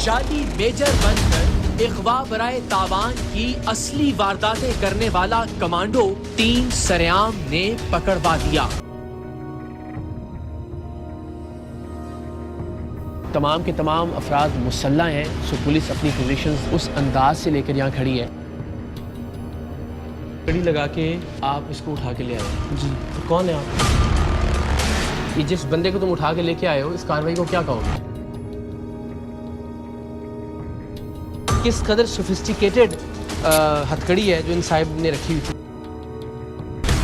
جعلی میجر بن کر اغوا برائے تاوان کی اصلی وارداتیں کرنے والا کمانڈو ٹیم سریام نے پکڑوا دیا۔ تمام کے تمام افراد مسلح ہیں، سو پولیس اپنی پوزیشنز اس انداز سے لے کر یہاں کھڑی ہے۔ کڑی لگا کے آپ اس کو اٹھا کے لے آئے؟ جی۔ تو کون ہے آپ؟ یہ جس بندے کو تم اٹھا کے لے کے آئے ہو، اس کاروائی کو کیا کہو گے؟ کس قدر سوفسٹیکیٹڈ ہتھکڑی ہے جو ان صاحب نے رکھی ہوئی تھی۔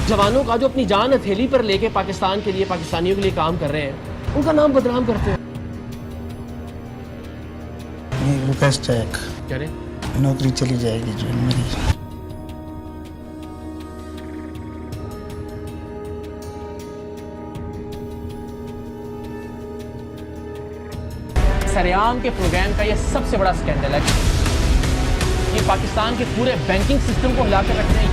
جوانوں کا جو اپنی جان ہتھیلی پر لے کے پاکستان کے لیے، پاکستانیوں کے لیے کام کر رہے ہیں، ان کا نام بدنام کرتے ہیں۔ ریکویسٹ ہے، کیا رہے؟ نوکری چلی جائے گی جو میری۔ سریام کے پروگرام کا یہ سب سے بڑا سکینڈل ہے۔ یہ پاکستان کے پورے بینکنگ سسٹم کو ہلا کر رکھنے ہیں۔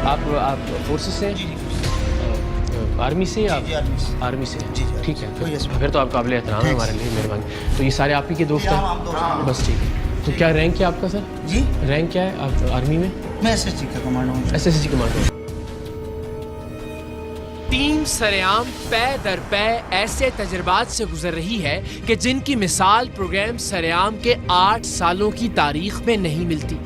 آپ فورسز سے؟ آرمی سے؟ آرمی سے؟ ٹھیک ہے، پھر تو آپ قابل احترام ہے ہمارے لیے، مہربانی۔ تو یہ سارے آپ ہی کے دوست ہیں؟ بس ٹھیک ہے۔ تو کیا رینک کیا آپ کا سر؟ جی رینک کیا ہے آپ آرمی میں؟ میں ایس ایس جی کا کمانڈو ہوں۔ S S G commando. Team سریام پے در پے ایسے تجربات سے گزر رہی ہے کہ جن کی مثال پروگرام سریام کے 8 سالوں کی تاریخ میں نہیں ملتی۔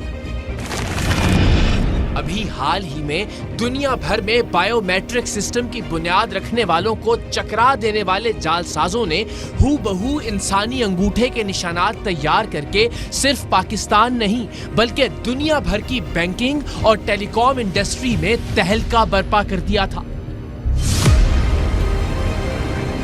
ابھی حال ہی میں دنیا بھر میں بائیو میٹرک سسٹم کی بنیاد رکھنے والوں کو چکرا دینے والے جال سازوں نے ہو بہو انسانی انگوٹھے کے نشانات تیار کر کے صرف پاکستان نہیں بلکہ دنیا بھر کی بینکنگ اور ٹیلی کام انڈسٹری میں تہلکہ برپا کر دیا تھا۔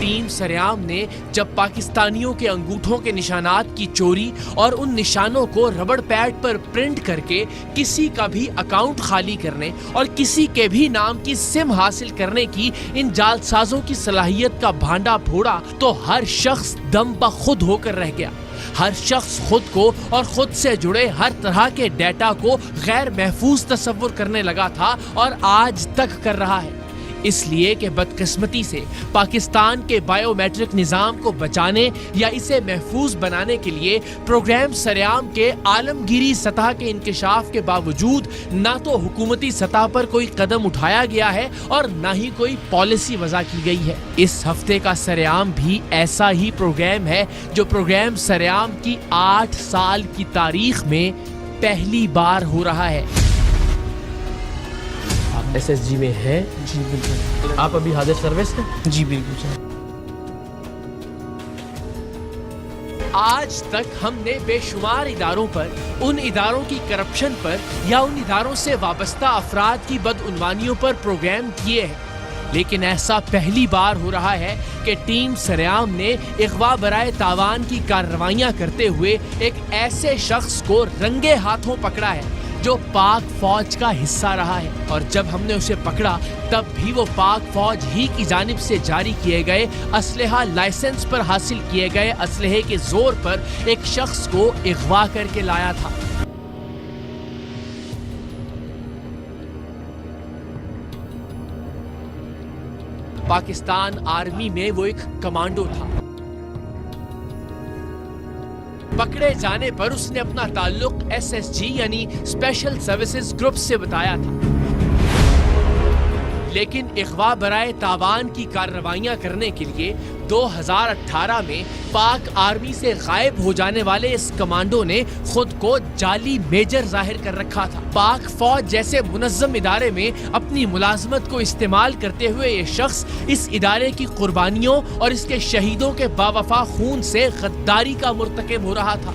ٹیم سریام نے جب پاکستانیوں کے انگوٹھوں کے نشانات کی چوری اور ان نشانوں کو ربڑ پیڈ پر پرنٹ کر کے کسی کا بھی اکاؤنٹ خالی کرنے اور کسی کے بھی نام کی سم حاصل کرنے کی ان جال سازوں کی صلاحیت کا بھانڈا پھوڑا تو ہر شخص دم بخود ہو کر رہ گیا۔ ہر شخص خود کو اور خود سے جڑے ہر طرح کے ڈیٹا کو غیر محفوظ تصور کرنے لگا تھا اور آج تک کر رہا ہے۔ اس لیے کہ بدقسمتی سے پاکستان کے بائیو میٹرک نظام کو بچانے یا اسے محفوظ بنانے کے لیے پروگرام سریام کے عالمگیری سطح کے انکشاف کے باوجود نہ تو حکومتی سطح پر کوئی قدم اٹھایا گیا ہے اور نہ ہی کوئی پالیسی وضع کی گئی ہے۔ اس ہفتے کا سریام بھی ایسا ہی پروگرام ہے جو پروگرام سریام کی 8 سال کی تاریخ میں پہلی بار ہو رہا ہے۔ ایس ایس جی میں ہے؟ جی بالکل۔ آپ ابھی حاضر سروس ہیں؟ جی بالکل سر۔ آج تک ہم نے بے شمار اداروں پر، ان اداروں کی کرپشن پر یا ان اداروں سے وابستہ افراد کی بدعنوانیوں پر پروگرام کیے ہیں، لیکن ایسا پہلی بار ہو رہا ہے کہ ٹیم سریام نے اغوا برائے تاوان کی کارروائیاں کرتے ہوئے ایک ایسے شخص کو رنگے ہاتھوں پکڑا ہے جو پاک فوج کا حصہ رہا ہے، اور جب ہم نے اسے پکڑا تب بھی وہ پاک فوج ہی کی جانب سے جاری کیے گئے اسلحہ لائسنس پر حاصل کیے گئے اسلحے کے زور پر ایک شخص کو اغوا کر کے لایا تھا۔ پاکستان آرمی میں وہ ایک کمانڈو تھا۔ پکڑے جانے پر اس نے اپنا تعلق ایس ایس جی یعنی اسپیشل سروسز گروپ سے بتایا تھا، لیکن اغوا برائے تاوان کی کارروائیاں کرنے کے لیے 2018 میں پاک آرمی سے غائب ہو جانے والے اس کمانڈو نے خود کو جعلی میجر ظاہر کر رکھا تھا۔ پاک فوج جیسے منظم ادارے میں اپنی ملازمت کو استعمال کرتے ہوئے یہ شخص اس ادارے کی قربانیوں اور اس کے شہیدوں کے باوفا خون سے غداری کا مرتکب ہو رہا تھا۔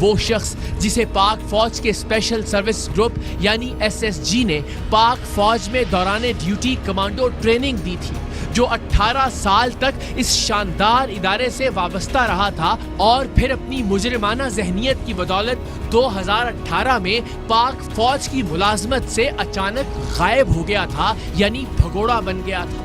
وہ شخص جسے پاک فوج کے اسپیشل سروس گروپ یعنی ایس ایس جی نے پاک فوج میں دوران ڈیوٹی کمانڈو ٹریننگ دی تھی، جو 18 سال تک اس شاندار ادارے سے وابستہ رہا تھا اور پھر اپنی مجرمانہ ذہنیت کی بدولت 2018 میں پاک فوج کی ملازمت سے اچانک غائب ہو گیا تھا، یعنی بھگوڑا بن گیا تھا۔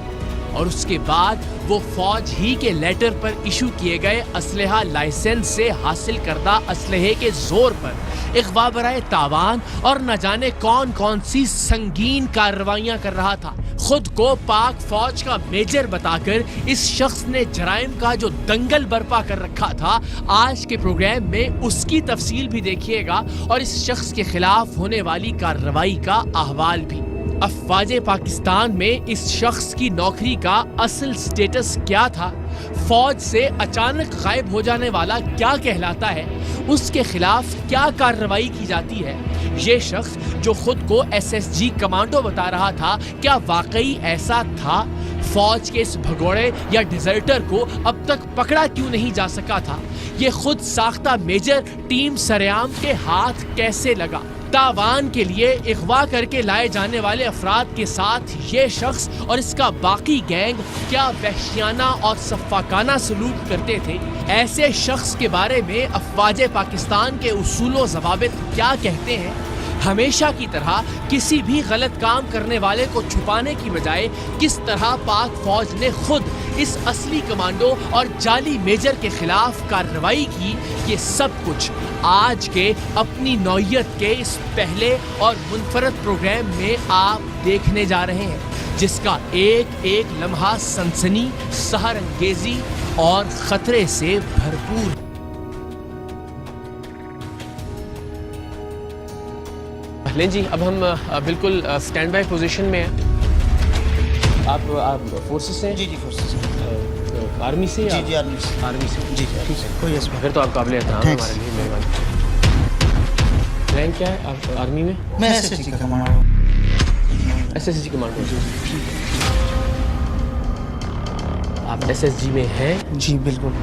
اور اس کے بعد وہ فوج ہی کے لیٹر پر ایشو کیے گئے اسلحہ لائسنس سے حاصل کردہ اسلحے کے زور پر اغوا برائے تاوان اور نہ جانے کون کون سی سنگین کارروائیاں کر رہا تھا۔ خود کو پاک فوج کا میجر بتا کر اس شخص نے جرائم کا جو دنگل برپا کر رکھا تھا، آج کے پروگرام میں اس کی تفصیل بھی دیکھیے گا اور اس شخص کے خلاف ہونے والی کارروائی کا احوال بھی۔ افواج پاکستان میں اس شخص کی نوکری کا اصل سٹیٹس کیا تھا، فوج سے اچانک غائب ہو جانے والا کیا کہلاتا ہے، اس کے خلاف کیا کارروائی کی جاتی ہے، یہ شخص جو خود کو SSG کمانڈو بتا رہا تھا کیا واقعی ایسا تھا، فوج کے اس بھگوڑے یا ڈیزرٹر کو اب تک پکڑا کیوں نہیں جا سکا تھا، یہ خود ساختہ میجر ٹیم سریام کے ہاتھ کیسے لگا، تاوان کے لیے اغوا کر کے لائے جانے والے افراد کے ساتھ یہ شخص اور اس کا باقی گینگ کیا وحشیانہ اور سفاکانہ سلوک کرتے تھے، ایسے شخص کے بارے میں افواج پاکستان کے اصول و ضوابط کیا کہتے ہیں۔ ہمیشہ کی طرح کسی بھی غلط کام کرنے والے کو چھپانے کی بجائے کس طرح پاک فوج نے خود اس اصلی کمانڈو اور جعلی میجر کے خلاف کارروائی کی، یہ سب کچھ آج کے اپنی نوعیت کے اس پہلے اور منفرد پروگرام میں آپ دیکھنے جا رہے ہیں، جس کا ایک ایک لمحہ سنسنی، سحر انگیزی اور خطرے سے بھرپور۔ لیں جی، اب ہم بالکل سٹینڈ بائی پوزیشن میں ہیں۔ آپ فورسز سے ہیں؟ جی فورسز سے۔ آرمی سے؟ جی آرمی سے۔ آرمی سے، جی ٹھیک ہے، کوئی اس پھر تو آپ قابل احترام ہیں ہمارے لیے، مہربانی۔ رینک کیا ہے آپ آرمی میں؟ میں SSG کمانڈو۔ SSG commando. آپ SSG میں ہیں؟ جی بالکل۔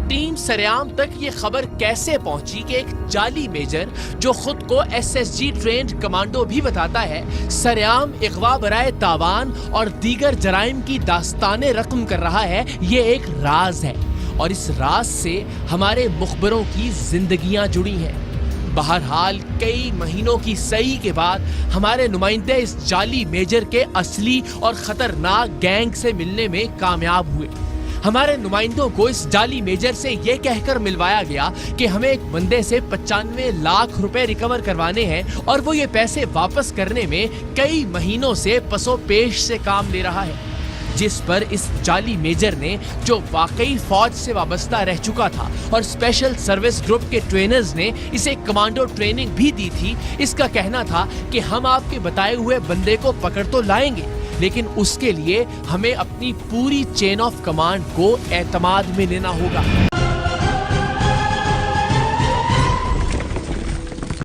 ٹیم سریام تک یہ خبر کیسے پہنچی کہ ایک جعلی میجر جو خود کو SSG ٹرینڈ کمانڈو بھی بتاتا ہے، سریام اغوا برائے تاوان اور دیگر جرائم کی داستانیں رقم کر رہا ہے، یہ ایک راز ہے اور اس راز سے ہمارے مخبروں کی زندگیاں جڑی ہیں۔ بہرحال کئی مہینوں کی سعی کے بعد ہمارے نمائندے اس جعلی میجر کے اصلی اور خطرناک گینگ سے ملنے میں کامیاب ہوئے۔ ہمارے نمائندوں کو اس جعلی میجر سے یہ کہہ کر ملوایا گیا کہ ہمیں ایک بندے سے 95 لاکھ روپے ریکور کروانے ہیں اور وہ یہ پیسے واپس کرنے میں کئی مہینوں سے پسو پیش سے کام لے رہا ہے، جس پر اس جعلی میجر نے، جو واقعی فوج سے وابستہ رہ چکا تھا اور اسپیشل سروس گروپ کے ٹرینرز نے اسے کمانڈو ٹریننگ بھی دی تھی، اس کا کہنا تھا کہ ہم آپ کے بتائے ہوئے بندے کو پکڑ تو لائیں گے، لیکن اس کے لیے ہمیں اپنی پوری چین آف کمانڈ کو اعتماد میں لینا ہوگا۔